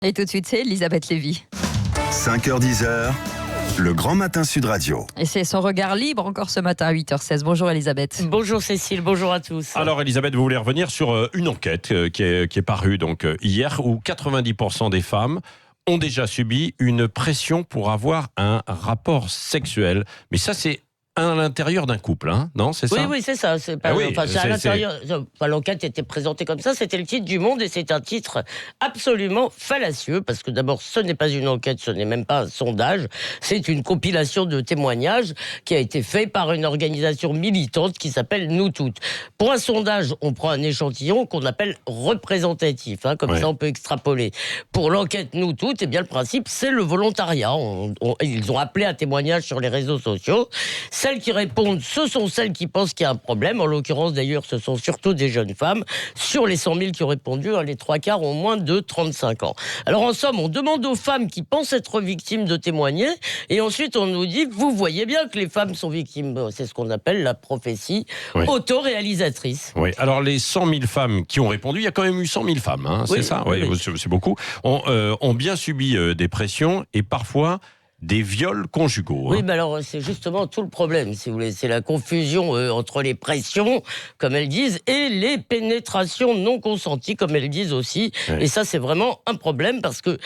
Et tout de suite, c'est Elisabeth Lévy. 5h-10h, le Grand Matin Sud Radio. Et c'est son regard libre encore ce matin à 8h16. Bonjour Elisabeth. Bonjour Cécile, bonjour à tous. Alors Elisabeth, vous voulez revenir sur une enquête qui est parue donc hier où 90% des femmes ont déjà subi une pression pour avoir un rapport sexuel. Mais ça, c'est à l'intérieur d'un couple, hein, non? C'est ça? Oui, c'est ça. C'est pas, c'est à l'intérieur. L'enquête était présentée comme ça. C'était le titre du Monde et c'est un titre absolument fallacieux parce que d'abord, ce n'est pas une enquête, ce n'est même pas un sondage. C'est une compilation de témoignages qui a été fait par une organisation militante qui s'appelle Nous Toutes. Pour un sondage, on prend un échantillon qu'on appelle représentatif, hein, comme ça on peut extrapoler. Pour l'enquête Nous Toutes, eh bien le principe c'est le volontariat. Ils ont appelé à témoignage sur les réseaux sociaux. Celles qui répondent, ce sont celles qui pensent qu'il y a un problème. En l'occurrence, d'ailleurs, ce sont surtout des jeunes femmes. Sur les 100 000 qui ont répondu, les 3/4 ont moins de 35 ans. Alors, en somme, on demande aux femmes qui pensent être victimes de témoigner. Et ensuite, on nous dit, vous voyez bien que les femmes sont victimes. C'est ce qu'on appelle la prophétie autoréalisatrice. Oui, alors les 100 000 femmes qui ont répondu, il y a quand même eu 100 000 femmes, hein, c'est ça? Oui. C'est beaucoup. Ont bien subi des pressions et parfois des viols conjugaux. Oui, mais alors c'est justement tout le problème, si vous voulez. C'est la confusion entre les pressions, comme elles disent, et les pénétrations non consenties, comme elles disent aussi. Et ça, c'est vraiment un problème parce que,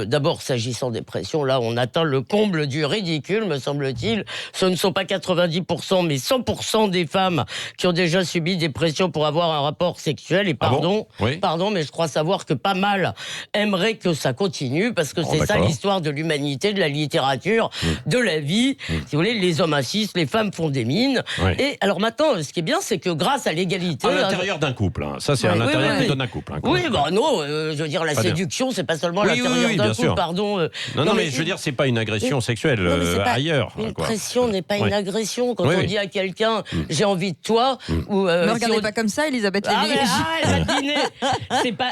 d'abord, s'agissant des pressions, là, on atteint le comble du ridicule, me semble-t-il. Ce ne sont pas 90%, mais 100% des femmes qui ont déjà subi des pressions pour avoir un rapport sexuel. Et pardon, mais je crois savoir que pas mal aimeraient que ça continue parce que c'est ça l'histoire de l'humanité, de la littérature, de la vie. Si vous voulez, les hommes assistent, les femmes font des mines. Et alors maintenant, ce qui est bien, c'est que grâce à l'égalité... À l'intérieur d'un couple, hein. Ça c'est à l'intérieur plutôt d'un couple. Hein, oui, non, je veux dire, la séduction, c'est pas seulement à l'intérieur d'un couple, pardon. Non, mais je veux dire, c'est pas une agression sexuelle ailleurs. Une pression n'est pas une agression. Quand on dit à quelqu'un, j'ai envie de toi... Ne regardez pas comme ça, Elisabeth Lévy. Elle va dîner.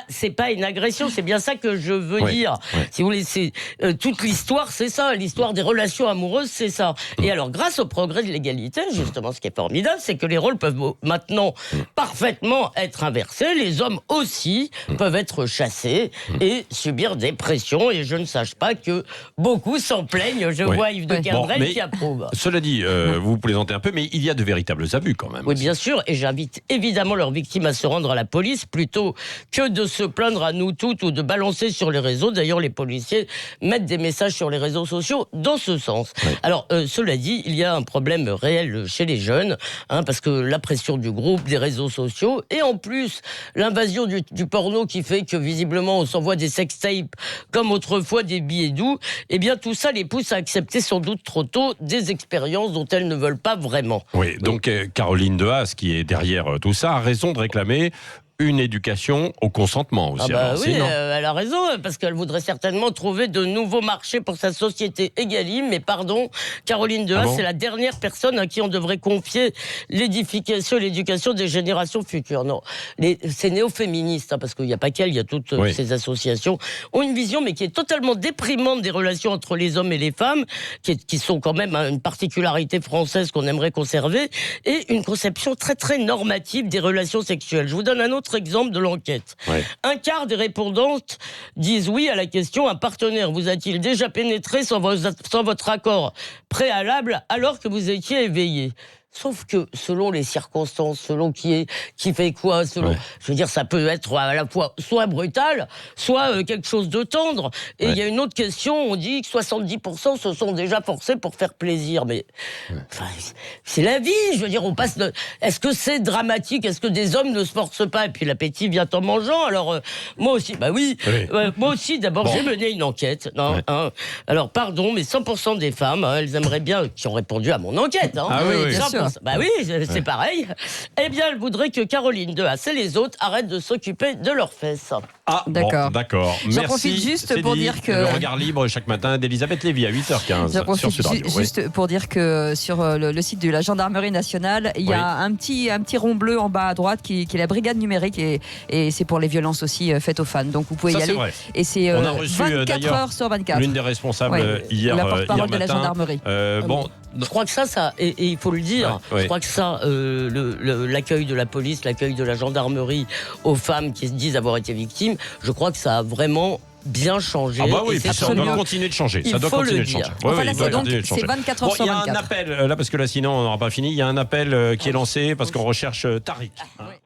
C'est pas une agression, c'est bien ça que je veux dire. Si vous voulez, c'est toute l'histoire, c'est ça. L'histoire des relations amoureuses, c'est ça. Et alors, grâce au progrès de l'égalité, justement, ce qui est formidable, c'est que les rôles peuvent maintenant parfaitement être inversés. Les hommes aussi peuvent être chassés et subir des pressions. Et je ne sache pas que beaucoup s'en plaignent. Je vois Yves de Kerdrel qui approuve. Cela dit, vous plaisantez un peu, mais il y a de véritables abus quand même. Oui, bien sûr. Et j'invite évidemment leurs victimes à se rendre à la police plutôt que de se plaindre à Nous Toutes ou de balancer sur les réseaux. D'ailleurs, les policiers mettent des messages sur les réseaux sociaux dans ce sens. Alors, cela dit, il y a un problème réel chez les jeunes, parce que la pression du groupe, des réseaux sociaux, et en plus, l'invasion du porno qui fait que, visiblement, on s'envoie des sextapes comme autrefois des billets doux, eh bien, tout ça les pousse à accepter sans doute trop tôt des expériences dont elles ne veulent pas vraiment. Oui, donc Caroline De Haas, qui est derrière tout ça, a raison de réclamer une éducation au consentement aussi. Elle a raison, parce qu'elle voudrait certainement trouver de nouveaux marchés pour sa société Egalim, mais pardon, Caroline De Haas, c'est la dernière personne à qui on devrait confier l'édification et l'éducation des générations futures. Non, ces néo-féministes, parce qu'il n'y a pas qu'elles, il y a toutes ces associations, ont une vision, mais qui est totalement déprimante des relations entre les hommes et les femmes, qui sont quand même une particularité française qu'on aimerait conserver, et une conception très très normative des relations sexuelles. Je vous donne un autre exemple de l'enquête. Un quart des répondantes disent oui à la question: un partenaire vous a-t-il déjà pénétré sans votre accord préalable alors que vous étiez éveillé? Sauf que selon les circonstances, selon qui fait quoi, je veux dire, ça peut être à la fois soit brutal, soit quelque chose de tendre. Et il y a une autre question, on dit que 70% se sont déjà forcés pour faire plaisir. Mais c'est la vie, je veux dire, on passe de... Est-ce que c'est dramatique? Est-ce que des hommes ne se forcent pas? Et puis l'appétit vient en mangeant. Alors moi aussi, moi aussi, d'abord, j'ai mené une enquête. Alors pardon, mais 100% des femmes, elles aimeraient bien, qui ont répondu à mon enquête. Bien sûr. C'est pareil. Eh bien, elle voudrait que Caroline De Haas et les autres arrêtent de s'occuper de leurs fesses. D'accord. D'accord. J'en profite juste pour dire que... Le regard libre chaque matin d'Elisabeth Lévy à 8h15. J'en profite juste pour dire que sur le site de la Gendarmerie nationale, il y a un petit rond bleu en bas à droite qui est la brigade numérique et c'est pour les violences aussi faites aux fans. Donc vous pouvez y aller. Vrai. Et c'est 24 heures sur 24. L'une des responsables hier, la porte-parole de la matin, gendarmerie. Je crois que ça, et il faut le dire, je crois que ça, l'accueil de la police, l'accueil de la gendarmerie aux femmes qui se disent avoir été victimes, je crois que ça a vraiment bien changer. Ah bah oui, et c'est ça doit absolument- continuer de changer. Il Ça doit faut continuer le de changer. dire. Ouais, Enfin, oui, là, il doit c'est donc continuer de changer. c'est 24 Bon, heures sur il y a 24. un appel, là, parce que là, sinon, on n'aura pas fini. Il y a un appel qui est lancé parce qu'on recherche Tariq.